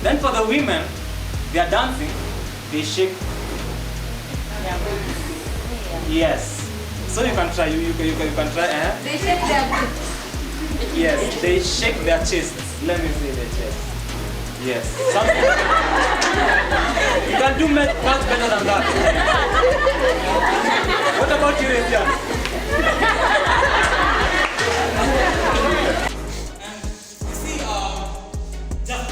Then for the women, they are dancing, they shake. Yes. So you can try. You can try. They shake their chest. Yes, they shake their chests. Let me see their chest. Yes. Something. You can do much better than that. What about you, Resian? See, just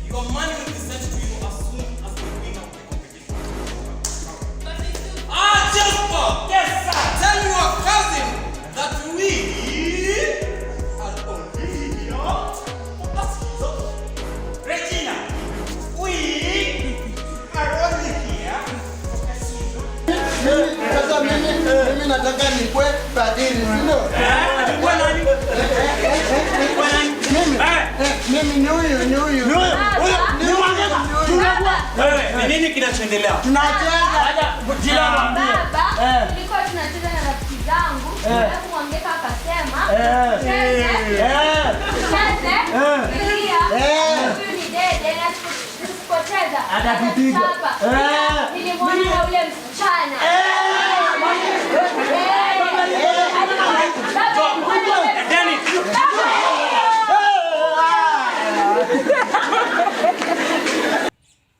your money will be sent to you as soon as the winner of the competition. Jasper! Yes, sir! Tell your cousin that we are only here for a season. Regina, we are only here for a season. Sasa mimi nataka nikwe padiri, sio? Mimi ni huyu. Ni nini kinachoendelea? Tunacheza. Baba, tulikuwa tunacheza na rafiki zangu, alafu mwangeka akasema, cheze, kulia, huyu ni dede, na tusipoteza, atatupiga. Nilimwona na ule msichana.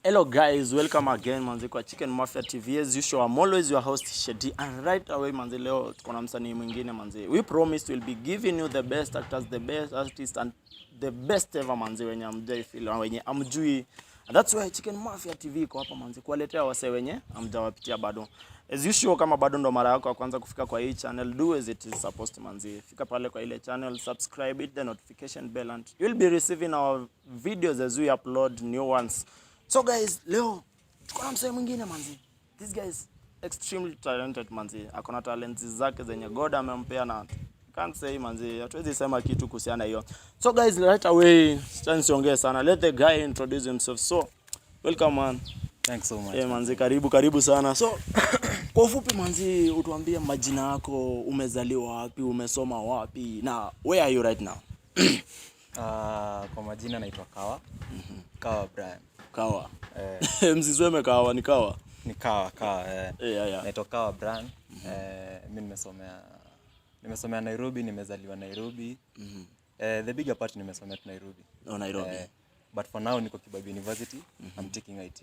Hello guys, welcome again manzi kwa Chicken Mafia TV. As usual, I'm always your host Shedi, and right away manzi leo tuko na msanii mwingine manzi. We promised we'll be giving you the best actors, the best artists and the best ever manzi wenye amjai feel na wenye amjui. And that's why Chicken Mafia TV iko hapa manzi kuwaletea wase wenye amjawapitia bado. As usual, kama bado ndo mara yako ya kwanza kufika kwa hii channel, do as it is supposed to manzi. Fika pale kwa ile channel, subscribe, hit the notification bell and you'll be receiving our videos as we upload new ones. So guys, leo tuko na msee mwingine manzi. This guy is extremely talented manzi. Akona talents zake zenye God amempea na can't say manzi. Hatuwezi sema kitu kuhusiana hiyo. So guys, right away, siongee sana. Let the guy introduce himself. So, welcome man. Thanks so much. Manzi, karibu sana. So, kwa ufupi manzi, utuambie majina yako, umezaliwa wapi, umesoma wapi na where are you right now? Kwa majina naitwa Kawa. Kawa Brian. Kawa. Msiseme Kawa, ni Kawa. Ni Kawa. Yeah. Naitwa Kawa Brian. Mimi nimesomea Nairobi, nimezaliwa Nairobi. The bigger part nimesomea Nairobi. Nairobi. But for now niko Kibabii University. I'm taking IT.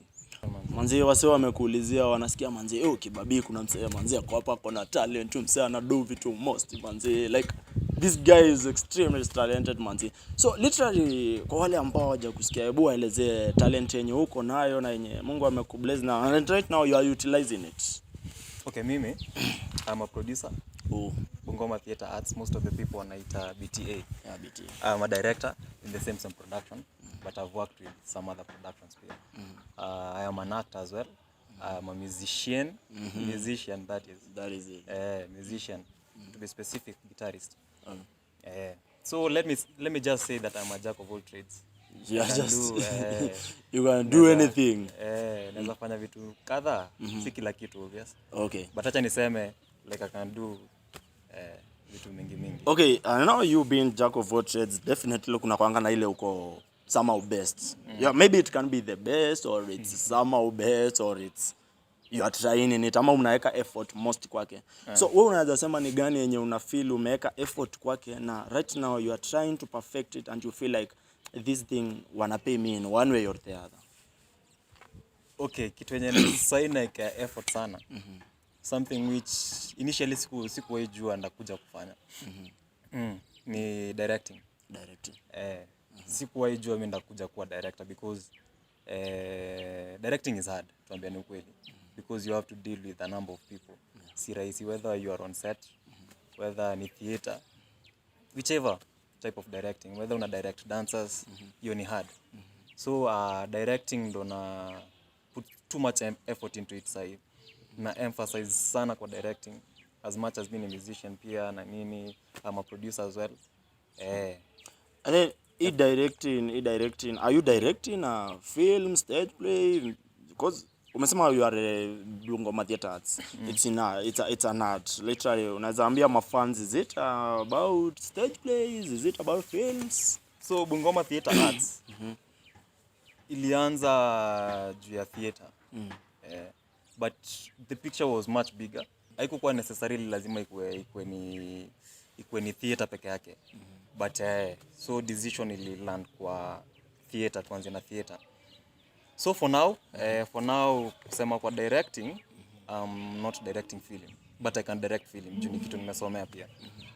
Manzi wase wamekuulizia, wanasikia manzi, Kibabii kuna msee manzi ako hapa kuna talent, msee ana do vitu most manzi, like this guy is extremely talented manzi. So literally kwa wale ambao hawajakusikia, hebu waelezee talent yenye uko nayo na yenye Mungu amekubless na and right now you are utilizing it. Okay, mimi I'm a producer. Bungoma Theatre Arts, most of the people wanaita BTA. Yeah, BTA. I'm a director in the same production, but I've worked with some other productions here. I am an actor as well. I'm a musician. Musician, that is it. Musician, to be specific, guitarist. So let me just say that I'm a jack of all trades. You can do anything. Naweza fanya vitu kadhaa, si kila kitu obvious. Okay. But acha niseme like I can do vitu mingi. Okay, I know you being jack of all trades, definitely kuna kwanga na ile uko somehow best. Yeah, maybe it can be the best or it's somehow best or it's you are trying in it ama unaweka effort most kwake. So wewe unaweza sema ni gani yenye una feel umeweka effort kwake na right now you are trying to perfect it and you feel like this thing wanna pay me in one way or the other? Okay, kitu yenye saina ika effort sana. Something which initially sikuwahi jua ndakuja kufanya. Ni directing. Sikuwahi jua mimi ndakuja kuwa director because directing is hard, tuambie ni ukweli. Because you have to deal with a number of people. Si rahisi, whether you are on set, whether ni theater, whichever type of directing, whether una direct dancers, hiyo ni hard. So directing ndo na put too much effort into it sahi. Na emphasize sana kwa directing as much as being a musician pia na nini. I'm a producer as well. And then directing, are you directing a film, stage play? Because umesema you are a Bungoma Theatre Arts. It's an art. Literally unaweza ambia mafans, is it about stage plays, is it about films? So Bungoma Theatre Arts ilianza juu ya theater. But the picture was much bigger. Haikuwa necessarily lazima ikuwe ni theater peke yake. But so decision ililand kwa theater, tuanze na theater. So for now kusema kwa directing, I'm not directing film, but I can direct film. Juu ni kitu nimesomea pia.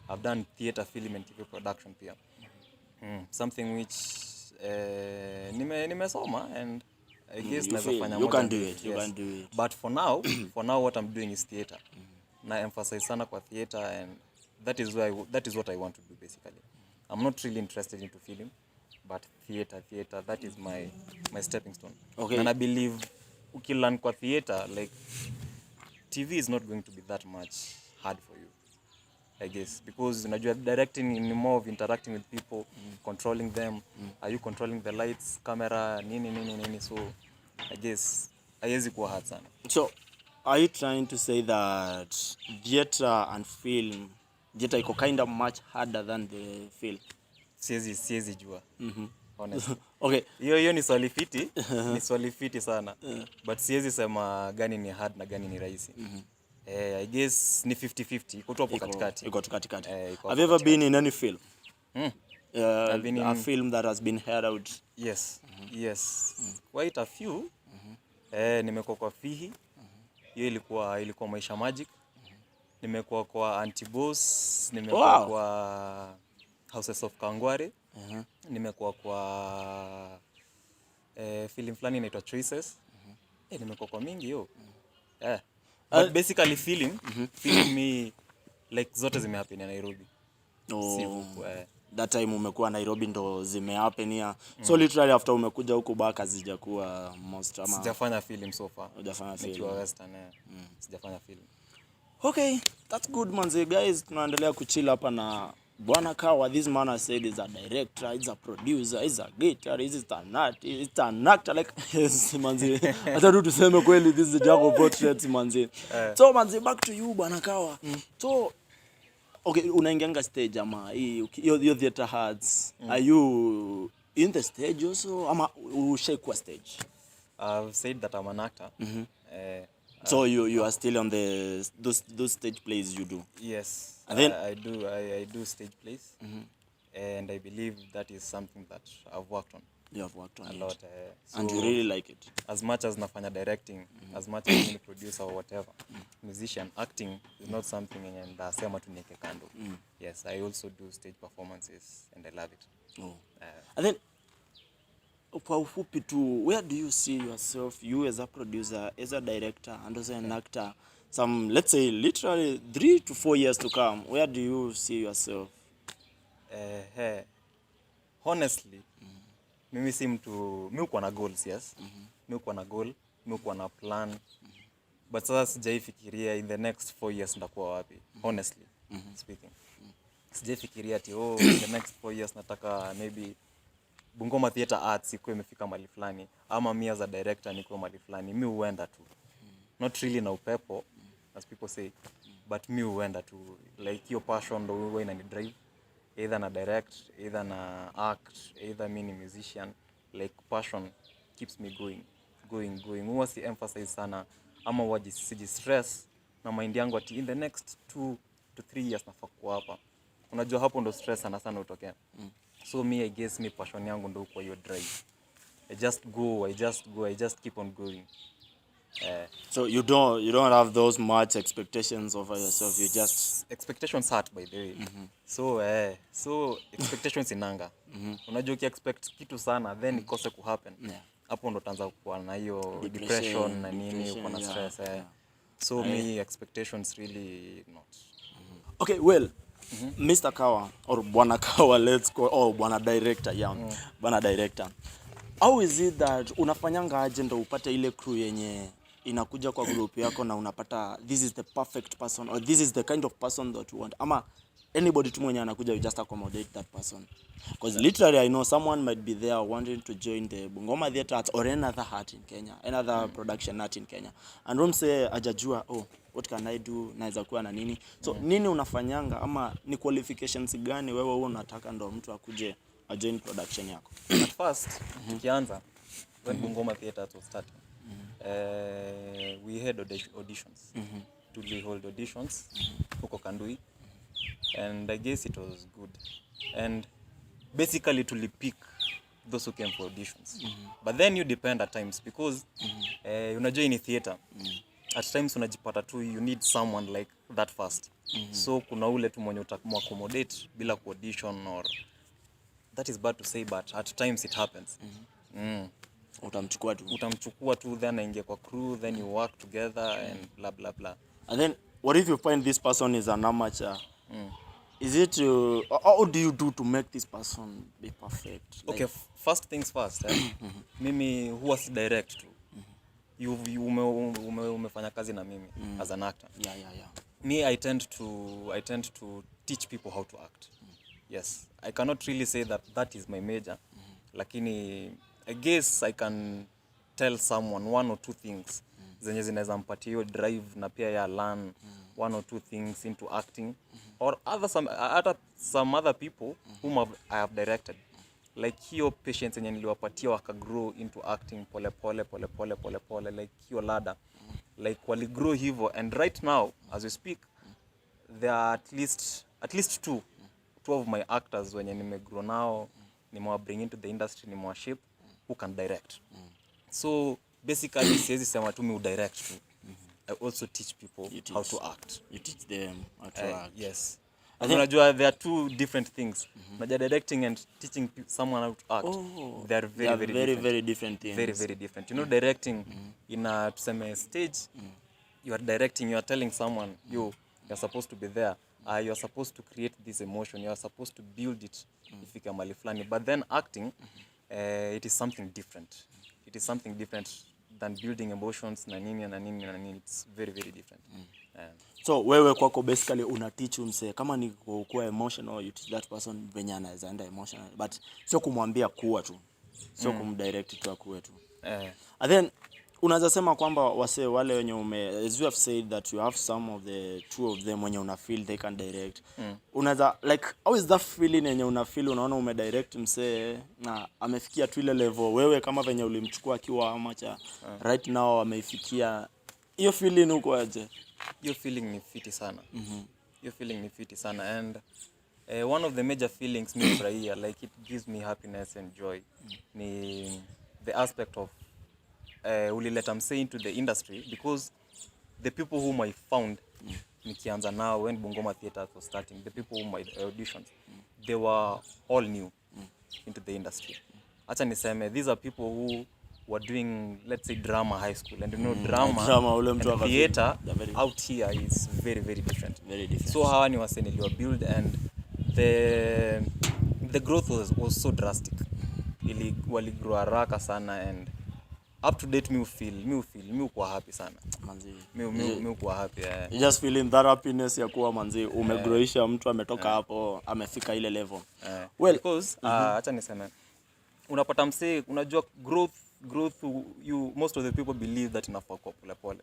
I've done theater, film and TV production pia. Something which nimesoma and I guess you can do it. But for now what I'm doing is theater. Na emphasize sana kwa theater, and that is what I want to do basically. I'm not really interested into film, but theater, that is my stepping stone. Okay. And I believe ukilearn kwa theater, like TV is not going to be that much hard for you, I guess, because unajua directing in more of interacting with people, controlling them. Are you controlling the lights, camera, nini, so I guess haiwezi kuwa hard sana. So are you trying to say that theater and film, theater iko kind of much harder than the film? Siwezi jua. Honestly. Okay. Hiyo ni swali fiti, ni swali fiti sana. But siwezi sema gani ni hard na gani ni rahisi. I guess ni 50-50, iko tu hapo katikati. Iko tu katikati. Have you ever been in any film? I've been in a film that has been heard out. Yes. Quite a few. Nimekuwa kwa Fihi. Hiyo ilikuwa Maisha Magic. Nimekuwa kwa Antiboss, nimekuwa kwa Houses of Kangware. Nimekuwa kwa film fulani inaitwa Choices. Nimekuwa kwa mingi hiyo. But basically film me like zote zimehappen in Nairobi. That time umekuwa Nairobi ndo zimehappen here. So literally after umekuja huko back hazijakuwa most ama sijafanya film so far. Hujafanya film. Nikiwa Western sijafanya film. Okay, that's good manze. Guys, tunaendelea kuchill hapa na Bwana Kawa. This man has said he's a director, he's a producer, he's a guitarist, he's an actor. Like, yes, manze. Hata tu tuseme kweli, this is a jack of all trades, manze. So, manze, back to you, Bwana Kawa. So, okay, unaingianga stage ama hiyo theater hearts. Are you in the stage also? Ama ushaikuwa stage? I've said that I'm an actor. So you are still on those stage plays you do? Yes. And then I do stage plays. And I believe that is something that I've worked on. You have worked on a it. lot. And you really like it? As much as nafanya directing, as much as being a producer or whatever, musician, acting is not something yenye ndasema tu niweke kando. Yes, I also do stage performances and I love it. And then, kwa ufupi tu, where do you see yourself, you as a producer, as a director, and as an actor, some, let's say, literally 3 to 4 years to come? Where do you see yourself? Honestly, mimi si mtu, mimi uko na goals, yes. Mimi uko na goal, mimi uko na plan. But sasa sijaifikiria in the next 4 years ndakuwa wapi, honestly speaking. Sijaifikiria ati in the next 4 years nataka maybe Bungoma Theatre Arts ikuwe imefika mahali fulani, ama mimi as a director niko mahali fulani. Mimi huenda tu. Not really na upepo, as people say, but mimi huenda tu. Like your passion ndo huwa inani drive. Either na direct, either na act, either mimi ni musician. Like passion keeps me going. Huwa si emphasize sana ama siji stress na mind yangu ati in the next 2 to 3 years nafaa kuwa hapa. Unajua hapo ndo stress sana utokea. So I guess passion yangu ndo kwa hiyo drive. I just keep on going. So you don't have those much expectations over yourself. You just expectations hurt, by the way. So expectations inanga. Unajua expect kitu sana then ikose ku happen. Hapo ndo utaanza kuwa na hiyo depression na nini, uko na stress. So me expectations really not. Okay, well, Mr. Kawa or Bwana Kawa, let's go. Oh, Bwana Director, Bwana Director. How is it that unafanyanga aje ndo upate ile crew yenye inakuja kwa group yako na unapata this is the perfect person or this is the kind of person that you want? Ama anybody tu mwenye anakuja, you just accommodate that person? Because literally I know someone might be there wanting to join the Bungoma Theatre Arts or another art in Kenya, another production art in Kenya. And don't say ajajua, what can I do, naweza kuwa na nini? So nini unafanyanga ama ni qualifications gani wewe unataka ndo mtu akuje a join production yako? At first tukianza when Bungoma Theatre was starting, we had auditions. Hold auditions huko Kandui, and I guess it was good. And basically to pick those who came for auditions. But then you depend at times because unajua in theater at times unajipata tu you need someone like that fast. So kuna ule tu mwenye utakumaccommodate bila audition, or that is bad to say, but at times it happens. Utamchukua tu then aingie kwa crew, then you work together and blah blah blah. And then what if you find this person is an amateur? Is it how do you do to make this person be perfect? Like, okay, first things first. Mimi huwa si direct tu. Umefanya kazi na mimi as an actor. Yeah. Me, I tend to teach people how to act. Yes, I cannot really say that is my major. Lakini I guess I can tell someone one or two things zenye zinaweza mpatia hiyo drive na pia ya learn one or two things into acting, or some other people whom I have directed, like hiyo patience yenye niliwapatia waka grow into acting pole pole, like hiyo ladder, like wali grow hivyo, and right now as we speak there are at least two of my actors wenye nimegrow nao, nimewabring into the industry, nimewaship who can direct. So basically siwezi sema tu mi direct tu. I also teach people how to act. You teach them how to act. Yes. Unajua there are two different things. Unajua directing and teaching someone how to act. They are very different things. Very different. You know, directing in a tuseme stage, you are directing, you are telling someone you're supposed to be there. You are supposed to create this emotion. You are supposed to build it ifike mahali fulani. But then acting, it is something different. It is something different than building emotions na nini. It's very different. So wewe kwako basically una teach umse kama ni kuwa emotional, you teach that person venye anaweza enda emotional, but sio kumwambia kuwa tu, sio kumdirect tu akuwe tu. And then unaweza sema kwamba wase wale wenye as you have said that you have some of the two of them wenye una feel they can direct. Unaweza like how is that feeling yenye una feel unaona umedirect mse na amefikia tu ile level wewe kama venye ulimchukua akiwa amateur, right now ameifikia, hiyo feeling uko aje? Hiyo feeling ni fiti sana. Hiyo feeling ni fiti sana, and one of the major feelings me furahia, like it gives me happiness and joy, ni the aspect of ulileta mse into the industry, because the people whom I found nikianza now when Bungoma Theatre was starting, the people whom I auditioned, they were all new into the industry. Acha niseme, these are people who were doing, let's say, drama high school, and you know drama ule mtu and theater out here is very different. So hawa ni wase niliwa build, and the growth was so drastic. Wali grow haraka sana, and up to date me uko happy sana manzi. Me uko happy. You just feeling that happiness ya kuwa manzi umegrowisha mtu ametoka hapo amefika ile level. Well, because acha niseme, unapata mse, unajua growth you most of the people believe that inafaa kwa pole.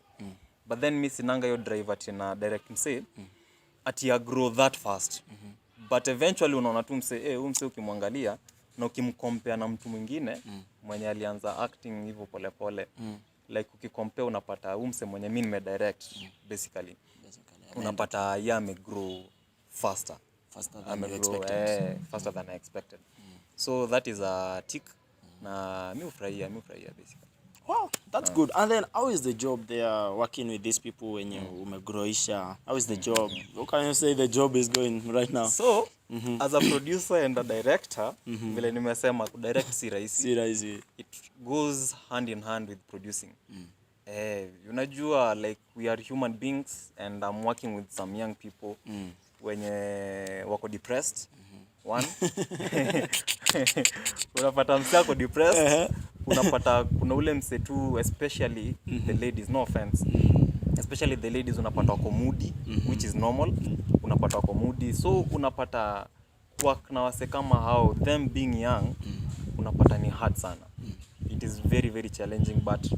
But then mi sinanga yo driver tina direct mse ati ya grow that fast. But eventually unaona tu mse mse ukimwangalia na ukimcompare na mtu mwingine mwenye alianza acting hivyo pole like ukicompare unapata mse mwenye mimi nimedirect basically unapata yeye amegrow faster than expected. Faster than I expected. So that is a tick na mi ufurahia basically. Wow, that's good. And then how is the job there working with these people when you umegroisha? How is the job? How can you say the job is going right now? So, as a producer and a director, vile nimesema kudirect si rahisi. It goes hand in hand with producing. Unajua, like we are human beings, and I'm working with some young people wenye wako depressed. One, unapata mse ako depressed, unapata kuna ule mse tu, especially the ladies, no offense, especially the ladies unapata wako moody, which is normal, unapata wako moody, so unapata kwa na wase kama hao, them being young, unapata ni hard sana. It is very challenging, but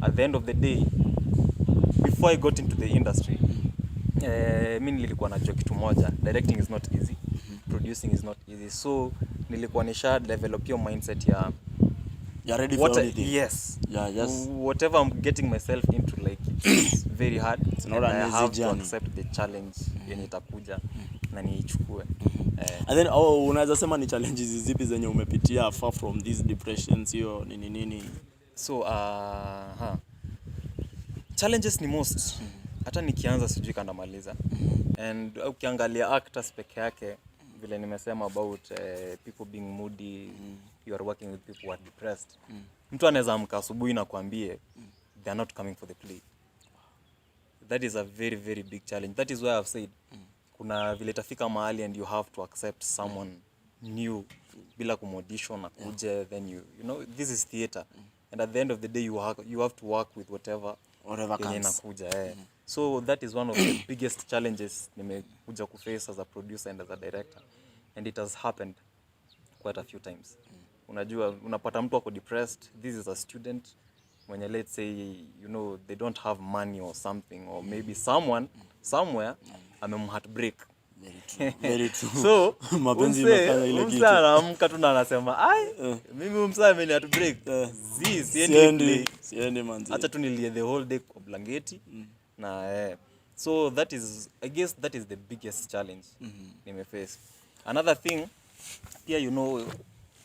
at the end of the day, before I got into the industry, mimi nilikuwa najua kitu moja, directing is not easy, producing is not easy. So nilikuwa nisha develop your mindset ya You're ready for anything. Yes. Yeah, yes. Whatever I'm getting myself into, like, it's very hard. It's not and an I easy have journey. to accept the challenge yenye itakuja na niichukue. And then unaweza sema ni challenges zipi zenye umepitia far from these depressions hiyo nini? So challenges ni most. Hata nikianza sijui kanda maliza. And ukiangalia actors peke yake vile nimesema about people being moody, you are working with people who are depressed. Mtu anaweza amka asubuhi na kuambie they are not coming for the play. That is a very very big challenge. That is why I've said kuna vile tafika mahali and you have to accept someone new bila kumaudition na kuje, then you know this is theater. And at the end of the day you have to work with whatever comes. So that is one of the biggest challenges nimekuja kuface as a producer and as a director, and it has happened quite a few times. Unajua unapata mtu ako depressed. This is a student when, let's say, you know, they don't have money or something, or maybe someone somewhere heartbreak. Very true. So mapenzi inafanya ile kitu. Anaamka tu na anasema mimi msee ameni heartbreak. Siendi manzi. Hata tu nilie the whole day kwa blanketi. Na so that is, I guess that is the biggest challenge nimeface. Another thing, pia, you know,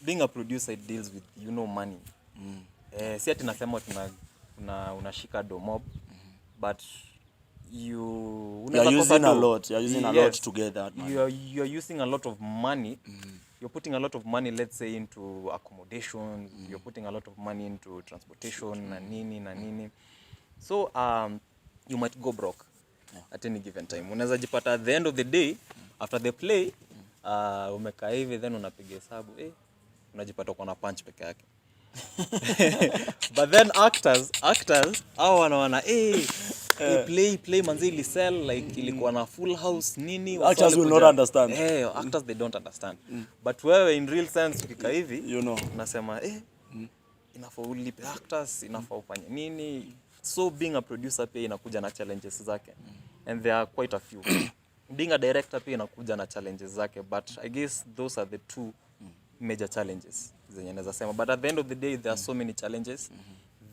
being a producer, it deals with, you know, money. Si ati nasema unashika do mob, but you're using a lot. You're using a lot to get that money. You're using a lot of money. You're putting a lot of money, let's say, into accommodation. You're putting a lot of money into transportation na nini. So you might go broke at any given time. Unaweza jipata at the end of the day, after the play, umekaa hivi, then unapiga hesabu, unajipata uko na punch peke yake. But then actors hao wanaona play manzi ili sell, like ilikuwa na full house nini. Actors will not understand. Actors they don't understand. But wewe in real sense ukika hivi, you know, unasema inafaa ulipe actors, inafaa ufanye nini. So being a producer pia inakuja na challenges zake, and there are quite a few. Being a director pia inakuja na challenges zake, but I guess those are the two major challenges zenye naweza sema. But at the end of the day there are so many challenges,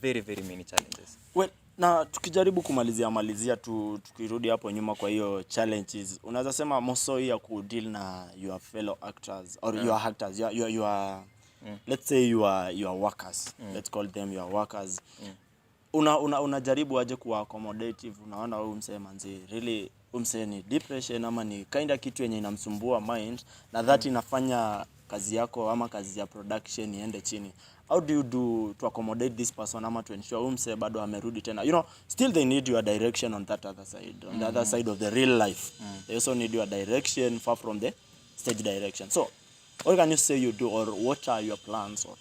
very very many challenges. Well, na tukijaribu kumalizia tukirudi hapo nyuma kwa hiyo challenges, unaweza sema moso ya ku deal na your fellow actors or your actors, your let's say your workers, let's call them your workers. Unajaribu aje kuwa accommodative? Unaona wewe msee manzi really umsee ni depression ama ni kinda kitu yenye inamsumbua mind na that inafanya kazi yako ama kazi ya production iende chini. How do you do to accommodate this person ama to ensure umse bado amerudi tena? You know, still they need your direction on that other side, on the other side of the real life. They also need your direction far from the stage direction. So what can you say you do, or what are your plans? Or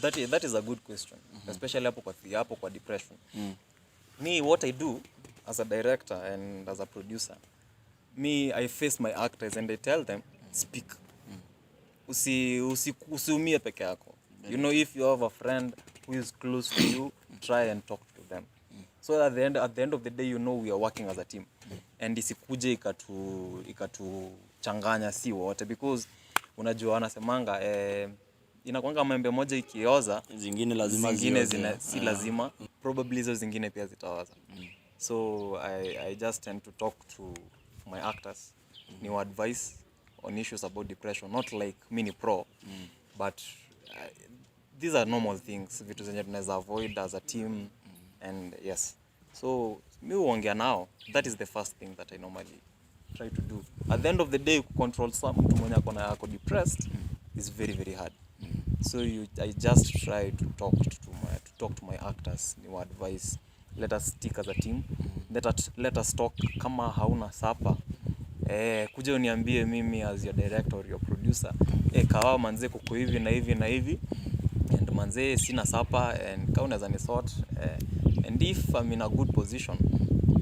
that is a good question, especially hapo kwa depression. Me, what I do as a director and as a producer, I face my actors and I tell them, speak. Usiumie peke yako. You know, if you have a friend who is close to you, try and talk to them. So at the end of the day, you know, we are working as a team. And isikuje ikatu changanya si wote, because unajua wanasemanga inakwanga membe moja ikioza zingine lazima si lazima, probably hizo zingine pia zitaoza. So I just tend to talk to my actors, new advice on issues about depression, not like mini pro, but these are normal things, vitu zenye tunaweza avoid as a team. And yes, so mi huongea nao. That is the first thing that I normally try to do. At the end of the day, control mtu mwenye ako depressed is very very hard. So I just try to talk to my actors, new advice. Let us stick as a team. Let us talk. Kama hauna sapa, kuja uniambie mimi as your director or your producer, kawa manze kuko hivi na hivi na hivi, and manze sina sapa, and kama unaweza ni sort, and if I'm in a good position,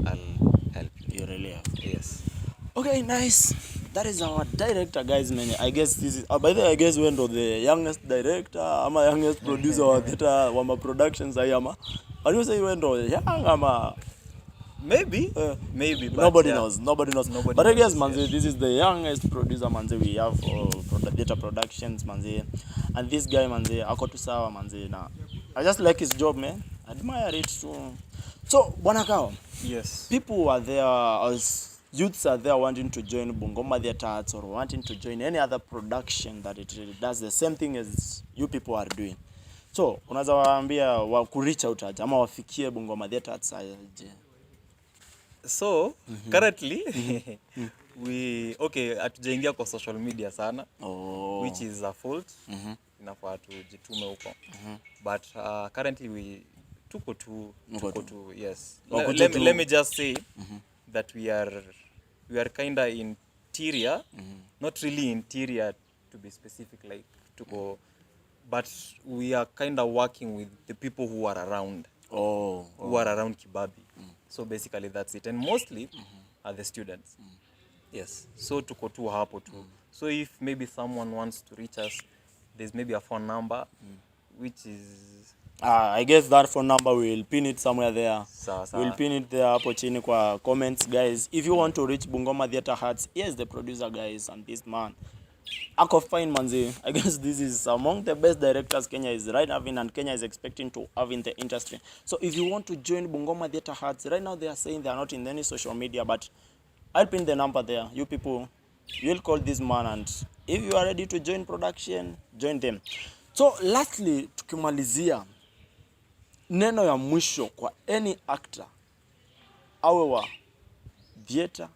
I'll help you. You really have. Yes. Okay, nice. That is our director, guys. I guess this is by the way, I guess when the youngest director ama youngest producer wa theater wa productions ayama. Are you say when young ama Maybe, maybe. But Nobody yeah. knows. Nobody knows. Nobody But I guess, knows, manze, this is the youngest producer, manze, we have for Theatre Productions, manze. And this guy, manze, ako tu sawa, manze. Na I just like his job, man. I admire it too. So, Bwana Kao, Yes. people are there, as youths are there wanting to join Bungoma Theatre Arts or wanting to join any other production that it does the same thing as you people are doing. So, unaweza waambia wa kureach out aje ama wafikie Bungoma Theatre Arts aje? So, currently, hatujaingia kwa social media sana, which is a fault. Inafaa tujitume huko. But currently tuko tu, yes. Let me just say that we are kinda interior, not really interior to be specific, like tuko, but we are kinda working with the people who are around. Who are around Kibabi. So basically that's it, and mostly are the students. Yes, so tuko tu hapo tu. So if maybe someone wants to reach us, there's maybe a phone number, which is I guess that phone number, we'll pin it somewhere there. Sawa. We'll pin it there hapo chini kwa comments, guys. If you want to reach Bungoma Theatre Arts, here's the producer, guys, and this man. Ako fine, manzi. I guess this is among the best directors Kenya is right having, and Kenya is expecting to have in the industry. So if you want to join Bungoma Theatre Arts, right now they are saying they are not in any social media, but I'll pin the number there. You people, you'll call this man, and if you are ready to join production, join them. So lastly, tukimalizia, neno ya mwisho kwa any actor, awe wa theater,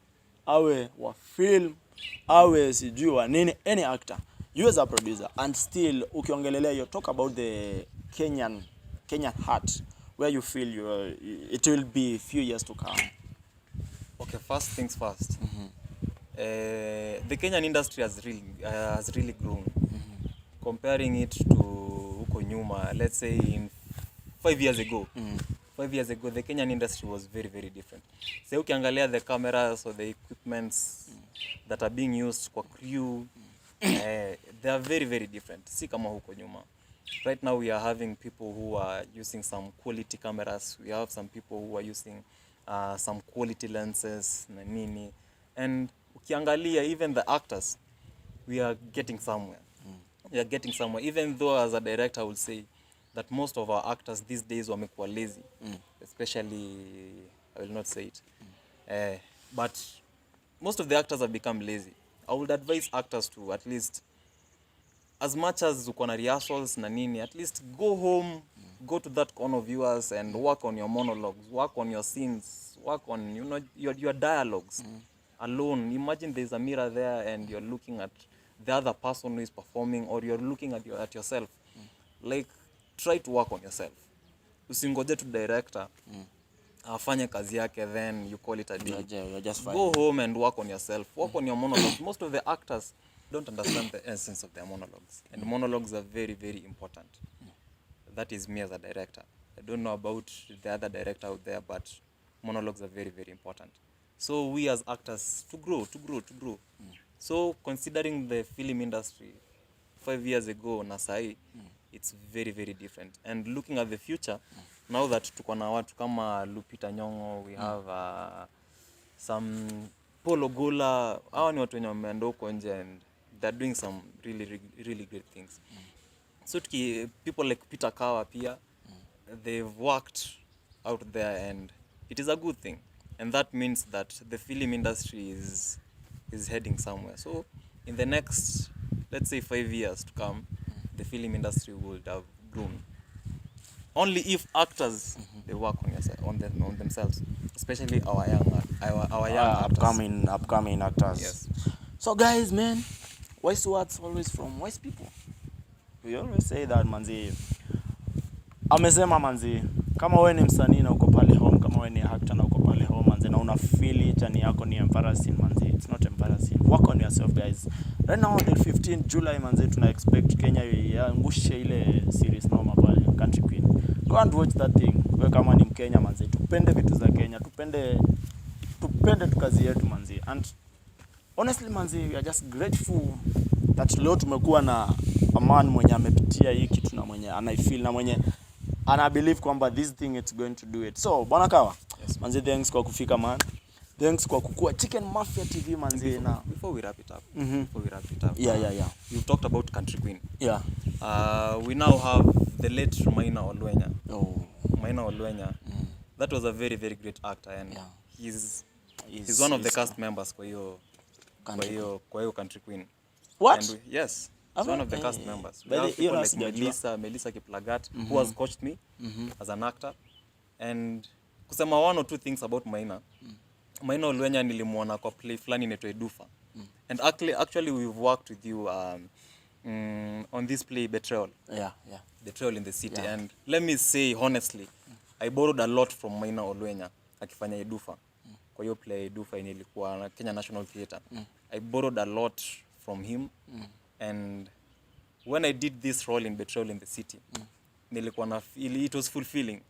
awe wa film, awe sijui wa nini, any actor, you as a producer, and still ukiongelelea, you talk about the Kenyan heart, where you feel it will be a few years to come. Okay, first things first. The Kenyan industry has really grown. Comparing it to huko nyuma, let's say in 5 years ago. 5 years ago, the Kenyan industry was very, very different. So ukiangalia the cameras or the equipments that are being used kwa crew, they are very, very different. Si kama huko nyuma. Right now we are having people who are using some quality cameras. We have some people who are using some quality lenses na nini. And ukiangalia, even the actors, we are getting somewhere. We are getting somewhere. Even though as a director I would say that most of our actors these days wamekuwa lazy. Especially, I will not say it. But most of the actors have become lazy. I would advise actors to at least, as much as uko na rehearsals na nini, at least go home, go to that corner of yours and work on your monologues, work on your scenes, work on your dialogues alone. Imagine there's a mirror there and you're looking at the other person who is performing, or you're looking at yourself. Like, try to work on yourself. Usingoje tu director afanye kazi yake, then you call it a day. You're just fine. Go home and work on yourself. Work on your monologues. Most of the actors don't understand the essence of their monologues. And monologues are very, very important. That is me as a director. I don't know about the other director out there, but monologues are very, very important. So we as actors, to grow. So considering the film industry 5 years ago na sahi, it's very, very different. And looking at the future, now that tuko na watu kama Lupita Nyong'o, we have some Polo Gola, hao ni watu wenye wameenda huko nje, and they're doing some really, really great things. So people like Peter Kawa pia, they've worked out there, and it is a good thing. And that means that the film industry is heading somewhere. So in the next, let's say 5 years to come, the film industry would have grown. Only if actors they work on themselves, especially our young actors. upcoming actors. Yes. So guys, man, wise words always from wise people. We always say that, manzi. Amesema, manzi, kama wewe ni msanii na uko pale home, kama wewe ni actor na uko pale home, manzi, na una feel jani yako ni embarrassing, manzi, it's not embarrassing. Work on yourself, guys. Right now, the 15th July, manzi, tuna expect Kenya iangushe ile series noma pale, Country Queen. Go and watch that thing. Wewe kama ni Mkenya, manzi, tupende vitu za Kenya, tupende tukazi yetu, manzi. And honestly, manzi, we are just grateful that leo tumekuwa na a man mwenye amepitia hii kitu na mwenye anaifeel na mwenye ana believe kwamba this thing it's going to do it. So, Bwana Kawa, Yes, manze, thanks kwa kufika man. Thanks kwa kukua Chicken Mafia TV manze. Na Before we wrap it up. Yeah. You've talked about Country Queen. Yeah. We now have the late Maina Olwenya. Oh. Maina Olwenya. That was a very, very great actor, and Yeah. he's one of the cast members kwa hiyo Country Queen. What? Yes. He's one of the cast members. We But have people like Melissa Melissa Kiplagat, who has coached me as an actor. And kusema one or two things about Maina. Maina Olwenya nilimuona kwa play fulani inaitwa Edufa. And actually we've worked with you on this play Betrayal. Yeah. Betrayal in the City. Yeah. And let me say honestly, I borrowed a lot from Maina Olwenya akifanya Edufa. Kwa hiyo play Edufa yenye ilikuwa na Kenya National Theatre. I borrowed a lot from him. And when I did this role in Betrayal in the City, nilikuwa na feel it was fulfilling.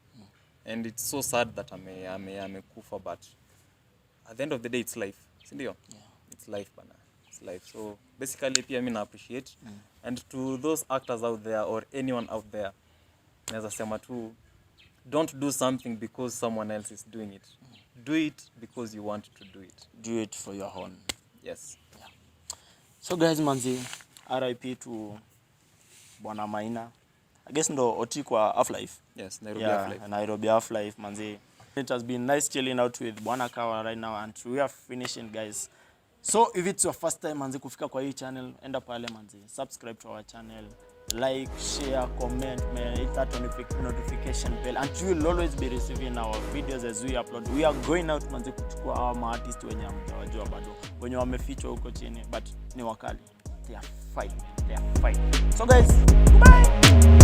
And it's so sad that amekufa, but at the end of the day, it's life. Sindio? Yeah. It's life, bana. It's life. So basically, pia mimi na appreciate. And to those actors out there or anyone out there, naweza sema tu, don't do something because someone else is doing it. Do it because you want to do it. Do it for your own. Yes. Yeah. So guys, manzi, RIP to Bwana Maina. I guess ndo Otii kwa Half-Life. Yes, Nairobi Half-Life, manzi. It has been nice chilling out with Bwana Kawa right now, and we are finishing, guys. So if it's your first time manzi kufika kwa hii channel, enda pale manzi, subscribe to our channel, like, share, comment, hit that notification bell, and you will always be receiving our videos as we upload. We are going out manzi kuchukua hawa artists wenye hamjawajua bado, wenye wamefichwa huko chini, but ni wakali. They are fine. So guys, bye.